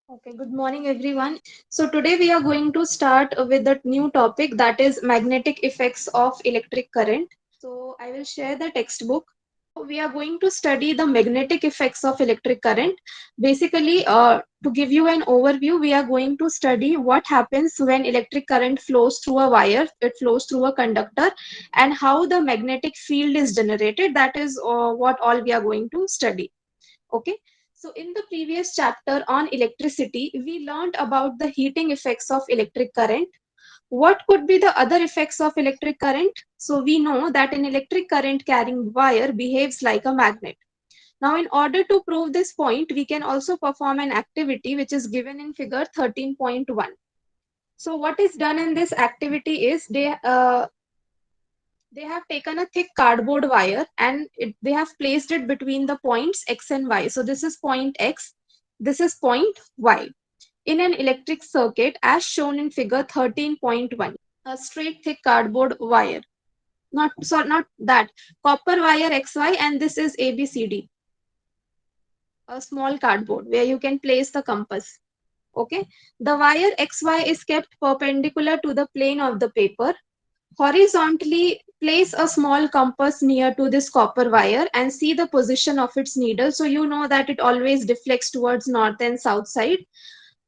Okay, good morning everyone. So today we are going to start with the new topic that is magnetic effects of electric current. So I will share the textbook. We are going to study the magnetic effects of electric current. Basically, to give you an overview, we are going to study what happens when electric current flows through a wire, it flows through a conductor, and how the magnetic field is generated. That is what all we are going to study. Okay. So in the previous chapter on electricity, we learned about the heating effects of electric current. What could be the other effects of electric current? So we know that an electric current carrying wire behaves like a magnet. Now, in order to prove this point, we can also perform an activity which is given in figure 13.1. So what is done in this activity is they have taken a thick cardboard wire and they have placed it between the points X and Y. So this is point X, this is point Y. In an electric circuit as shown in figure 13.1, a straight thick cardboard wire. Not that. Copper wire XY and this is ABCD, a small cardboard where you can place the compass. Okay. The wire XY is kept perpendicular to the plane of the paper. Horizontally, place a small compass near to this copper wire and see the position of its needle. So you know that it always deflects towards north and south side.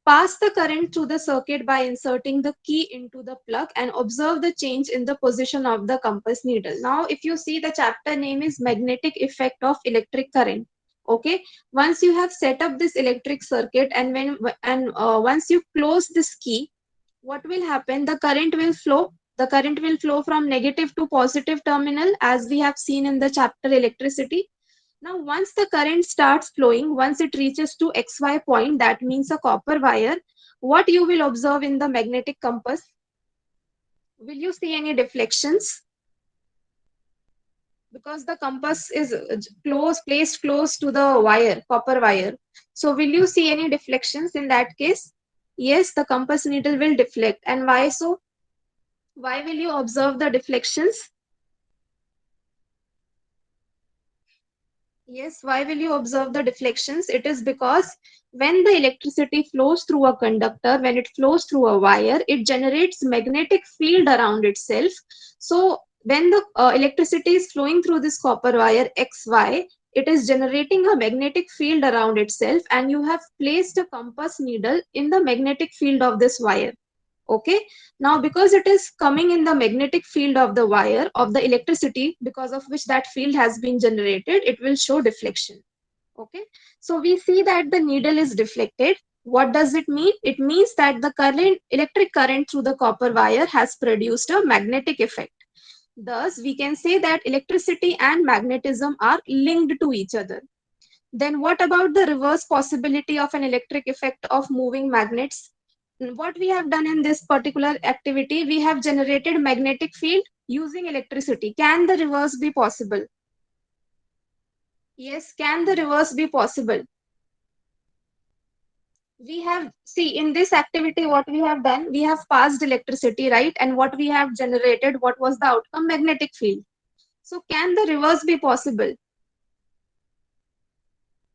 Pass the current through the circuit by inserting the key into the plug and observe the change in the position of the compass needle. Now, if you see, the chapter name is Magnetic Effect of Electric Current. Okay, once you have set up this electric circuit and once you close this key, what will happen? The current will flow. The current will flow from negative to positive terminal as we have seen in the chapter electricity. Now, once the current starts flowing, once it reaches to XY point, that means a copper wire, what you will observe in the magnetic compass? Will you see any deflections? Because the compass is placed close to the wire, copper wire. So, will you see any deflections in that case? Yes, the compass needle will deflect. And why so? Why will you observe the deflections? Yes, why will you observe the deflections? It is because when the electricity flows through a conductor, when it flows through a wire, it generates magnetic field around itself. So when the electricity is flowing through this copper wire XY, it is generating a magnetic field around itself, and you have placed a compass needle in the magnetic field of this wire. Okay. Now, because it is coming in the magnetic field of the wire of the electricity, because of which that field has been generated, it will show deflection. Okay. So we see that the needle is deflected. What does it mean? It means that the electric current through the copper wire has produced a magnetic effect. Thus, we can say that electricity and magnetism are linked to each other. Then what about the reverse possibility of an electric effect of moving magnets? What we have done in this particular activity, we have generated magnetic field using electricity. Can the reverse be possible? Yes, can the reverse be possible? We have, see, in this activity, what we have done, we have passed electricity, right? And what we have generated, what was the outcome? Magnetic field. So can the reverse be possible?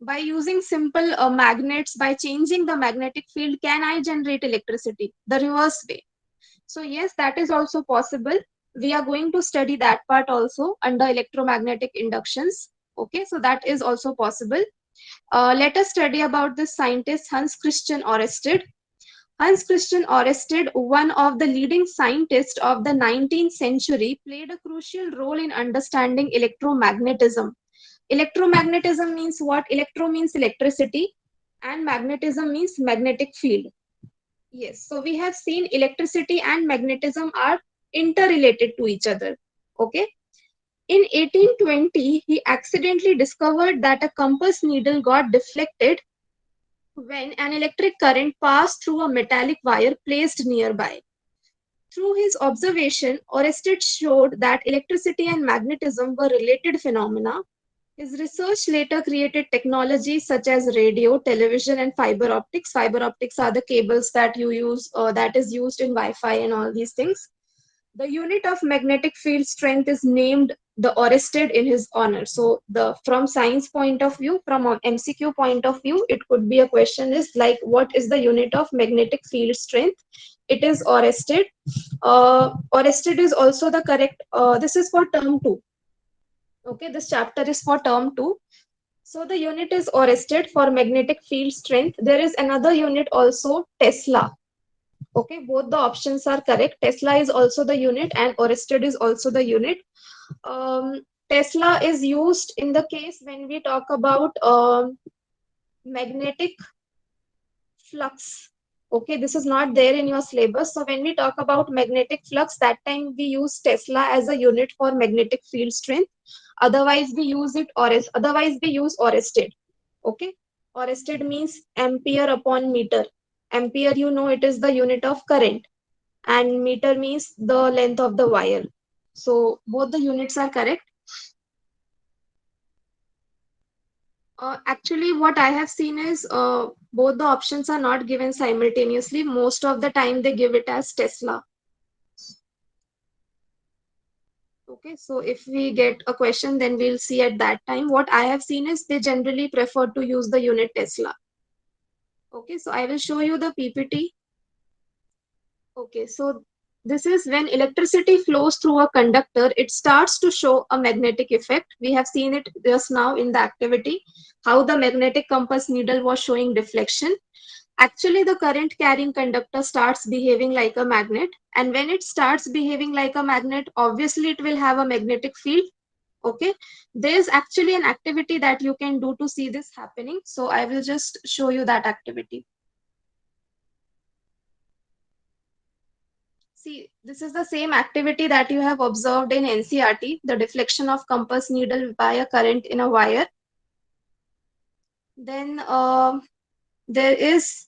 By using simple magnets, by changing the magnetic field, can I generate electricity the reverse way? So yes, that is also possible. We are going to study that part also under electromagnetic inductions. Okay, so that is also possible. Let us study about the scientist Hans Christian Oersted. Hans Christian Oersted, one of the leading scientists of the 19th century, played a crucial role in understanding electromagnetism. Electromagnetism means what? Electro means electricity and magnetism means magnetic field. Yes, so we have seen electricity and magnetism are interrelated to each other. Okay. In 1820, he accidentally discovered that a compass needle got deflected when an electric current passed through a metallic wire placed nearby. Through his observation, Oersted showed that electricity and magnetism were related phenomena. His research later created technologies such as radio, television, and fiber optics. Fiber optics are the cables that you use, that is used in Wi-Fi and all these things. The unit of magnetic field strength is named the Orested in his honor. So the from science point of view, from a MCQ point of view, it could be a question is like, what is the unit of magnetic field strength? It is Orested. Orested is also the correct. This is for term two. Okay, this chapter is for term two. So the unit is Orested for magnetic field strength. There is another unit also, Tesla. Okay, both the options are correct. Tesla is also the unit and Orested is also the unit. Tesla is used in the case when we talk about magnetic flux. Okay, this is not there in your syllabus. So when we talk about magnetic flux, that time we use Tesla as a unit for magnetic field strength. Otherwise, we use it or otherwise we use Orested. Okay, Orested means ampere upon meter. Ampere, you know, it is the unit of current, and meter means the length of the wire. So both the units are correct. Actually, what I have seen is both the options are not given simultaneously. Most of the time, they give it as Tesla. Okay, so if we get a question, then we'll see at that time. What I have seen is they generally prefer to use the unit Tesla. Okay, so I will show you the PPT. Okay, so this is when electricity flows through a conductor, it starts to show a magnetic effect. We have seen it just now in the activity, how the magnetic compass needle was showing deflection. Actually, the current carrying conductor starts behaving like a magnet. And when it starts behaving like a magnet, obviously it will have a magnetic field. Okay. There's actually an activity that you can do to see this happening. So I will just show you that activity. See, this is the same activity that you have observed in NCERT, the deflection of compass needle by a current in a wire. Then there is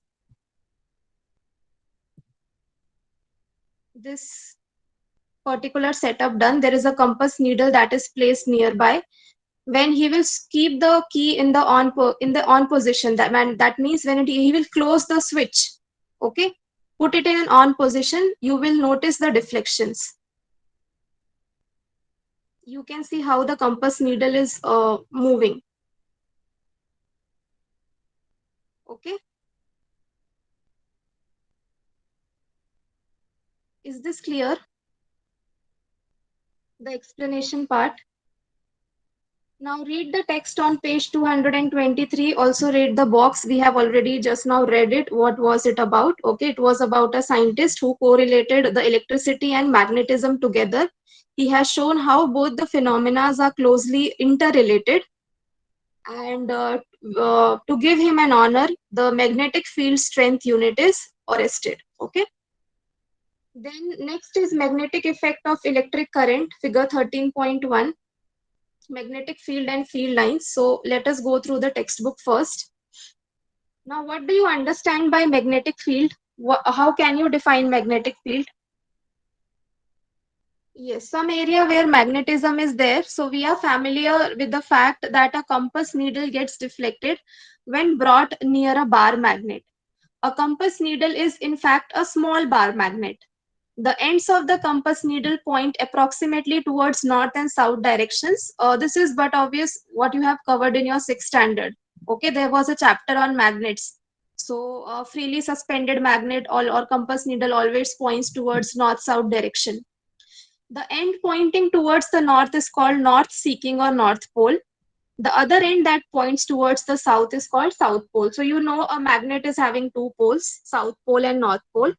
this particular setup done. There is a compass needle that is placed nearby. When he will keep the key in the on position, that means when he will close the switch. Okay, put it in an on position, you will notice the deflections. You can see how the compass needle is moving. Okay, is this clear, the explanation part? Now read the text on page 223. Also read the box. We have already just now read it. What was it about? Okay, it was about a scientist who correlated the electricity and magnetism together. He has shown how both the phenomena are closely interrelated. And to give him an honor, the magnetic field strength unit is Orested. Okay. Then next is magnetic effect of electric current, figure 13.1. Magnetic field and field lines. So let us go through the textbook first. Now, what do you understand by magnetic field? How can you define magnetic field? Yes, some area where magnetism is there. So we are familiar with the fact that a compass needle gets deflected when brought near a bar magnet. A compass needle is in fact a small bar magnet. The ends of the compass needle point approximately towards north and south directions. This is but obvious what you have covered in your sixth standard. Okay, there was a chapter on magnets. So freely suspended magnet or compass needle always points towards north-south direction. The end pointing towards the north is called north seeking or north pole. The other end that points towards the south is called south pole. So you know a magnet is having two poles, south pole and north pole.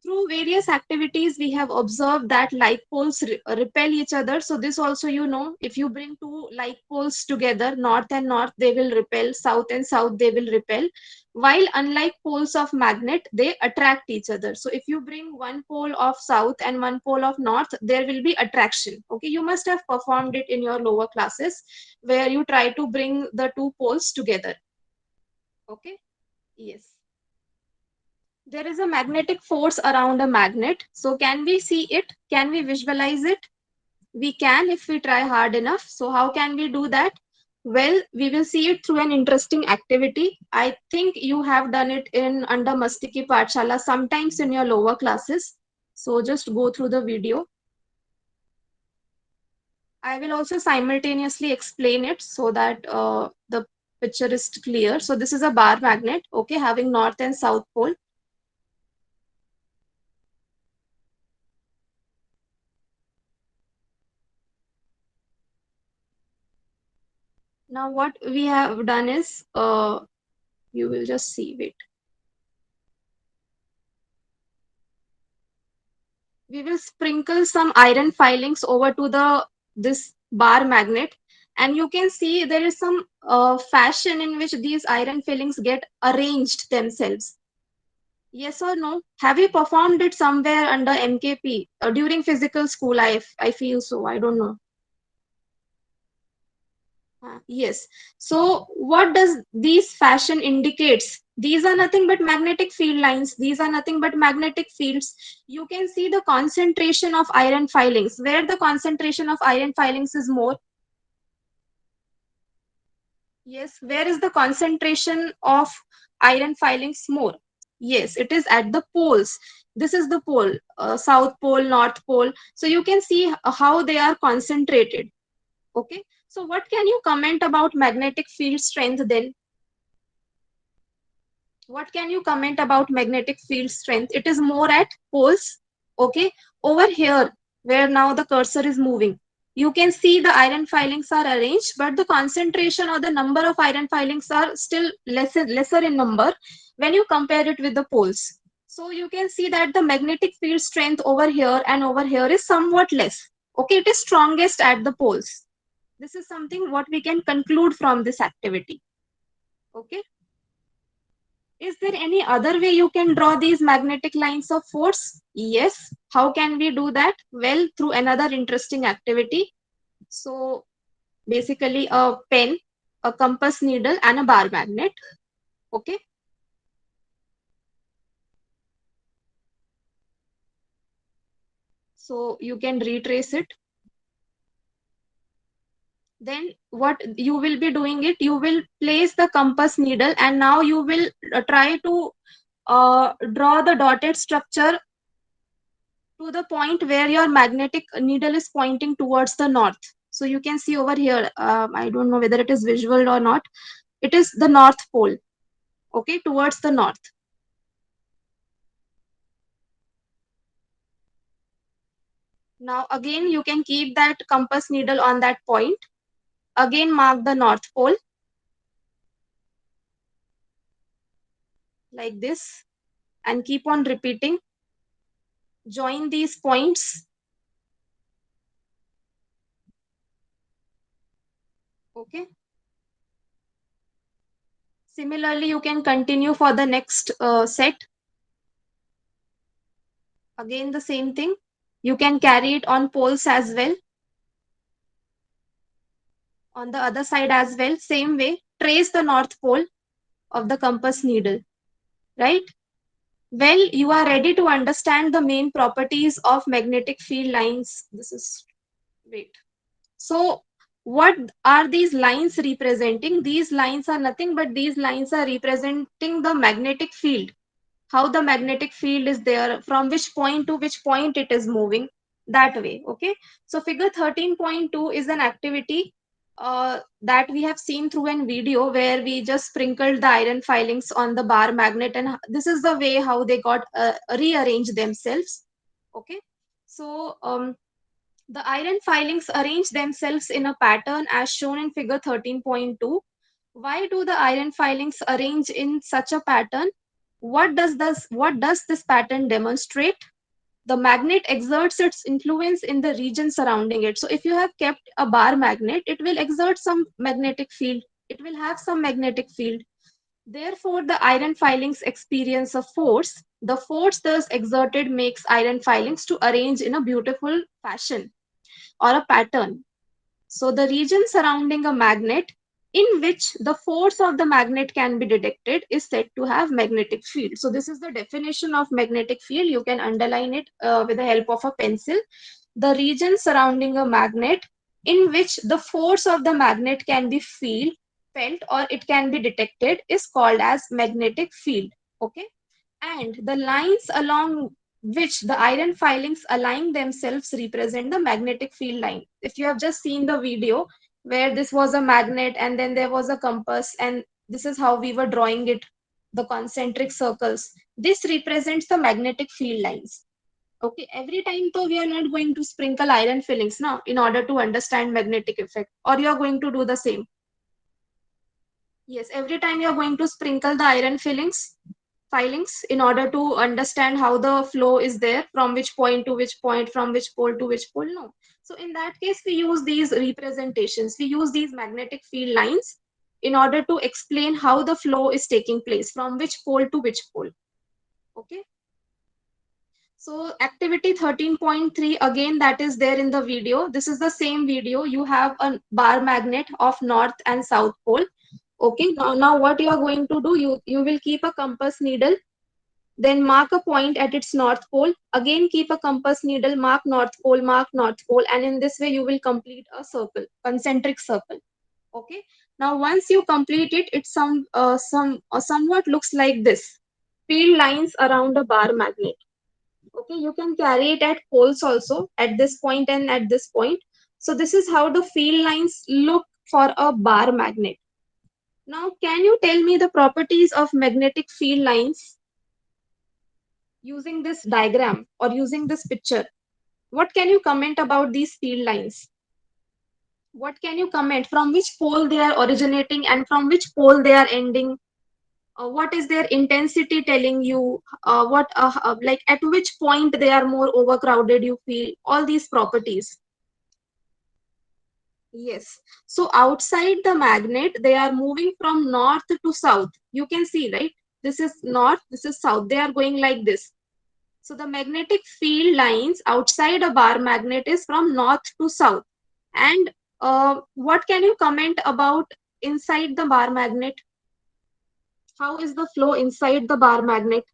Through various activities, we have observed that like poles repel each other. So this also, you know, if you bring two like poles together, north and north, they will repel, south and south, they will repel. While unlike poles of magnet, they attract each other. So if you bring one pole of south and one pole of north, there will be attraction. Okay, you must have performed it in your lower classes where you try to bring the two poles together. Okay, yes. There is a magnetic force around a magnet. So can we see it? Can we visualize it? We can if we try hard enough. So how can we do that? Well, we will see it through an interesting activity. I think you have done it in under Mastiki Pathshala sometimes in your lower classes. So just go through the video. I will also simultaneously explain it so that the picture is clear. So this is a bar magnet, okay, having north and south pole. Now what we have done is, you will just see, wait. We will sprinkle some iron filings over to the this bar magnet, and you can see there is some fashion in which these iron fillings get arranged themselves. Yes or no? Have you performed it somewhere under MKP during physical school? I feel so. I don't know. Yes. So what does these fashion indicates? These are nothing but magnetic field lines. These are nothing but magnetic fields. You can see the concentration of iron filings. Where the concentration of iron filings is more. Yes. Where is the concentration of iron filings more? Yes, it is at the poles. This is the pole, south pole, north pole. So you can see how they are concentrated. Okay. So what can you comment about magnetic field strength then? What can you comment about magnetic field strength? It is more at poles. Okay. Over here, where now the cursor is moving, you can see the iron filings are arranged, but the concentration or the number of iron filings are still lesser in number when you compare it with the poles. So you can see that the magnetic field strength over here and over here is somewhat less. Okay. It is strongest at the poles. This is something what we can conclude from this activity. Okay. Is there any other way you can draw these magnetic lines of force? Yes. How can we do that? Well, through another interesting activity. So basically a pen, a compass needle and a bar magnet. Okay. So you can retrace it. Then what you will be doing it, you will place the compass needle and now you will try to draw the dotted structure to the point where your magnetic needle is pointing towards the north. So you can see over here, I don't know whether it is visual or not. It is the north pole, okay, towards the north. Now again, you can keep that compass needle on that point. Again, mark the north pole like this and keep on repeating. Join these points, okay. Similarly, you can continue for the next set. Again, the same thing. You can carry it on poles as well. On the other side as well, same way, trace the north pole of the compass needle, right? Well, you are ready to understand the main properties of magnetic field lines. This is, wait. So, what are these lines representing? These lines are nothing but these lines are representing the magnetic field. How the magnetic field is there, from which point to which point it is moving, that way. Okay. So figure 13.2 is an activity that we have seen through an video where we just sprinkled the iron filings on the bar magnet, and this is the way how they got rearranged themselves. Okay. So the iron filings arrange themselves in a pattern as shown in figure 13.2. Why do the iron filings arrange in such a pattern? What does this pattern demonstrate? The magnet exerts its influence in the region surrounding it. So if you have kept a bar magnet, it will exert some magnetic field. It will have some magnetic field. Therefore, the iron filings experience a force. The force thus exerted makes iron filings to arrange in a beautiful fashion or a pattern. So the region surrounding a magnet in which the force of the magnet can be detected is said to have magnetic field. So this is the definition of magnetic field. You can underline it with the help of a pencil. The region surrounding a magnet in which the force of the magnet can be felt or it can be detected is called as magnetic field. Okay. And the lines along which the iron filings align themselves represent the magnetic field line. If you have just seen the video where this was a magnet and then there was a compass, and this is how we were drawing it, the concentric circles. This represents the magnetic field lines. Okay, every time though we are not going to sprinkle iron fillings now in order to understand magnetic effect, or you are going to do the same. Yes, every time you are going to sprinkle the iron filings in order to understand how the flow is there from which point to which point, from which pole to which pole. No. So in that case, we use these representations. We use these magnetic field lines in order to explain how the flow is taking place from which pole to which pole. Okay. So activity 13.3, again, that is there in the video. This is the same video. You have a bar magnet of north and south pole. Okay, now what you are going to do, you will keep a compass needle, then mark a point at its north pole. Again, keep a compass needle, mark North Pole, and in this way you will complete a circle, concentric circle. Okay. Now, once you complete it, it somewhat looks like this. Field lines around a bar magnet. Okay, you can carry it at poles also, at this point and at this point. So this is how the field lines look for a bar magnet. Now, can you tell me the properties of magnetic field lines using this diagram or using this picture? What can you comment about these field lines? What can you comment from which pole they are originating and from which pole they are ending? What is their intensity telling you? Like at which point they are more overcrowded, you feel? All these properties. Yes. So outside the magnet, they are moving from north to south. You can see, right? This is north, this is south. They are going like this. So the magnetic field lines outside a bar magnet is from north to south. And what can you comment about inside the bar magnet? How is the flow inside the bar magnet?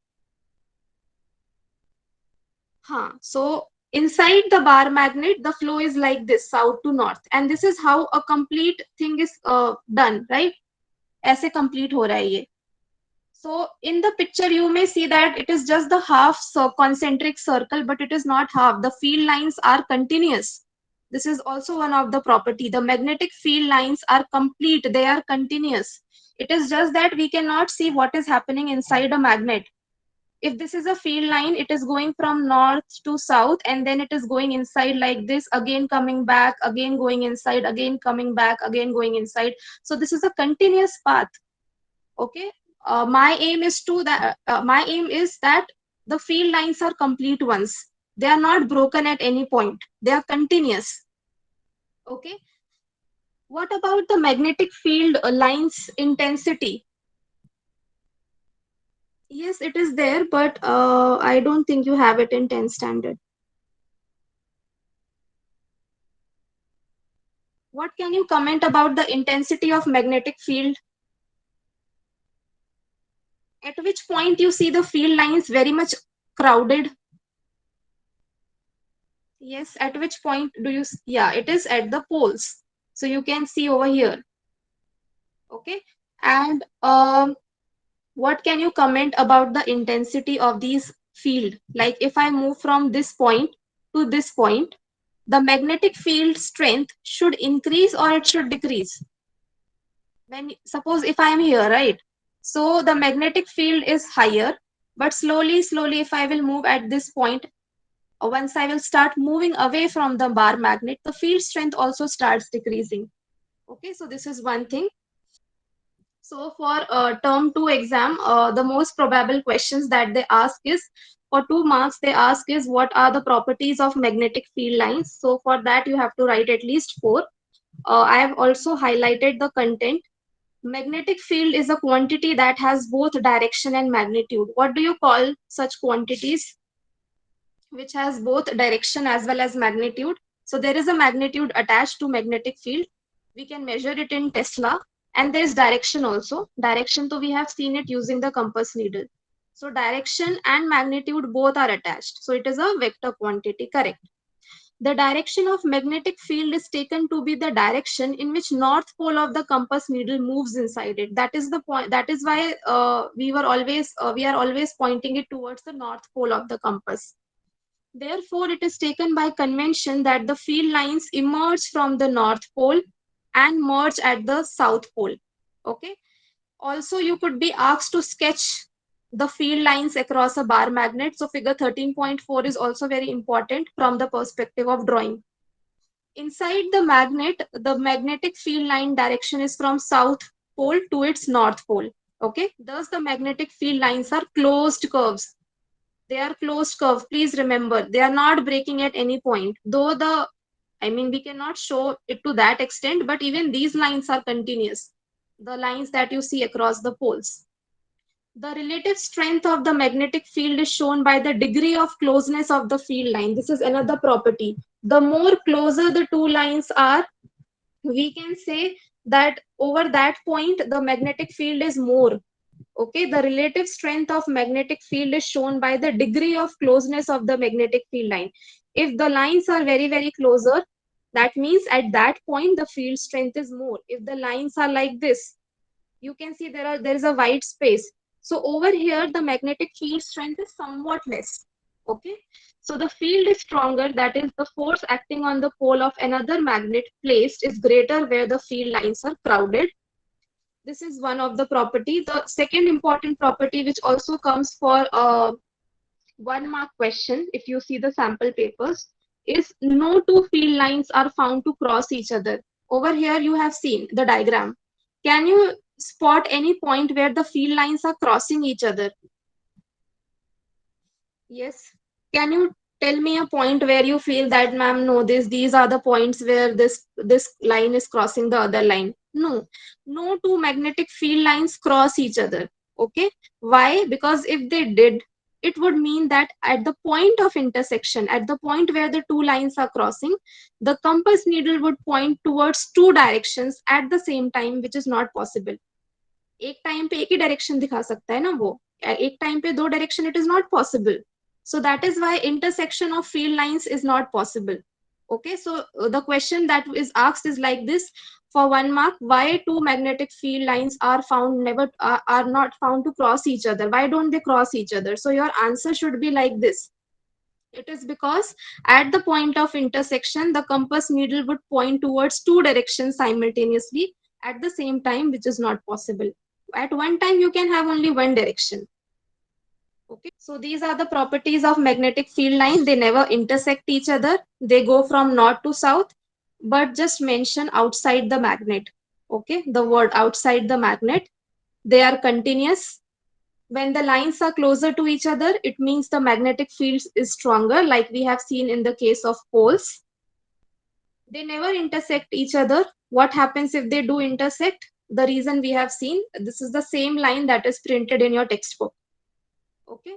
Huh. So inside the bar magnet, the flow is like this, south to north. And this is how a complete thing is done, right? ऐसे complete हो रहा है ये. So in the picture, you may see that it is just the half concentric circle, but it is not half. The field lines are continuous. This is also one of the property. The magnetic field lines are complete. They are continuous. It is just that we cannot see what is happening inside a magnet. If this is a field line, it is going from north to south, and then it is going inside like this, again coming back, again going inside, again coming back, again going inside. So this is a continuous path. Okay. My aim is that the field lines are complete ones. They are not broken at any point. They are continuous. Okay. What about the magnetic field lines intensity? Yes, it is there, but I don't think you have it in 10 standard. What can you comment about the intensity of magnetic field? At which point you see the field lines very much crowded? Yes, at which point do you, yeah, it is at the poles. So you can see over here. Okay. And what can you comment about the intensity of these field? Like if I move from this point to this point, the magnetic field strength should increase or it should decrease? When suppose if I am here, right? So the magnetic field is higher, but slowly, if I will move at this point, once I will start moving away from the bar magnet, the field strength also starts decreasing. Okay, so this is one thing. So for term 2 exam, the most probable questions that they ask is, for 2 marks, they ask is what are the properties of magnetic field lines. So for that, you have to write at least 4. I have also highlighted the content. Magnetic field is a quantity that has both direction and magnitude. What do you call such quantities which has both direction as well as magnitude? So there is a magnitude attached to magnetic field. We can measure it in Tesla. And there's direction also. Direction, so we have seen it using the compass needle. So direction and magnitude both are attached. So it is a vector quantity, correct? The direction of magnetic field is taken to be the direction in which north pole of the compass needle moves inside it. That is the point. That is why we are always pointing it towards the north pole of the compass. Therefore, it is taken by convention that the field lines emerge from the north pole and merge at the south pole. Okay. Also, you could be asked to sketch the field lines across a bar magnet. So figure 13.4 is also very important from the perspective of drawing. Inside the magnetic field line direction is from south pole to its north pole. Okay. Thus, the magnetic field lines are closed curves. They are closed curve. Please remember, they are not breaking at any point. Though we cannot show it to that extent, but even these lines are continuous. The lines that you see across the poles. The relative strength of the magnetic field is shown by the degree of closeness of the field line. This is another property. The more closer the two lines are, we can say that over that point, the magnetic field is more. Okay, the relative strength of magnetic field is shown by the degree of closeness of the magnetic field line. If the lines are very, very closer, that means at that point the field strength is more. If the lines are like this, you can see there is a wide space. So over here, the magnetic field strength is somewhat less. Okay, so the field is stronger. That is, the force acting on the pole of another magnet placed is greater where the field lines are crowded. This is one of the property. The second important property, which also comes for a 1 mark question, if you see the sample papers, is no two field lines are found to cross each other. Over here, you have seen the diagram. Can you spot any point where the field lines are crossing each other? Yes. Can you tell me a point where you feel that, ma'am, no, these are the points where this line is crossing the other line? No. No two magnetic field lines cross each other. Okay. Why? Because if they did, it would mean that at the point of intersection, at the point where the two lines are crossing, the compass needle would point towards two directions at the same time, which is not possible. एक time पे एक ही direction दिखा सकता है ना वो, एक time पे दो direction, it is not possible. So that is why intersection of field lines is not possible. Okay, so the question that is asked is like this for 1 mark: why two magnetic field lines are found never are not found to cross each other? Why don't they cross each other? So your answer should be like this: it is because at the point of intersection, the compass needle would point towards two directions simultaneously at the same time, which is not possible. At one time, you can have only one direction. Okay, so these are the properties of magnetic field line. They never intersect each other. They go from north to south, but just mention outside the magnet. Okay, the word outside the magnet. They are continuous. When the lines are closer to each other, it means the magnetic field is stronger, like we have seen in the case of poles. They never intersect each other. What happens if they do intersect? The reason we have seen, this is the same line that is printed in your textbook. Okay.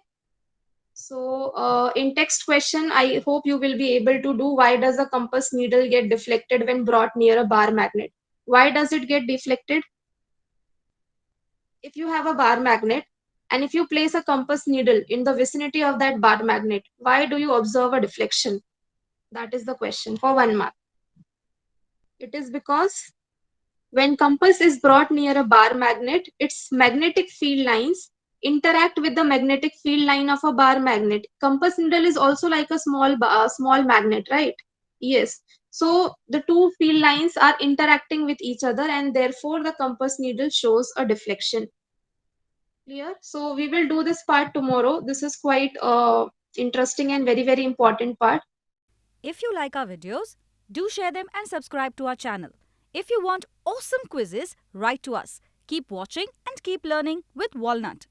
So in text question, I hope you will be able to do: why does a compass needle get deflected when brought near a bar magnet? Why does it get deflected? If you have a bar magnet and if you place a compass needle in the vicinity of that bar magnet, why do you observe a deflection? That is the question for 1 mark. It is because when compass is brought near a bar magnet, its magnetic field lines interact with the magnetic field line of a bar magnet. Compass needle is also like a small magnet, right? Yes. So the two field lines are interacting with each other, and therefore the compass needle shows a deflection. Clear? So we will do this part tomorrow. This is quite interesting and very, very important part. If you like our videos, do share them and subscribe to our channel. If you want awesome quizzes, write to us. Keep watching and keep learning with Walnut.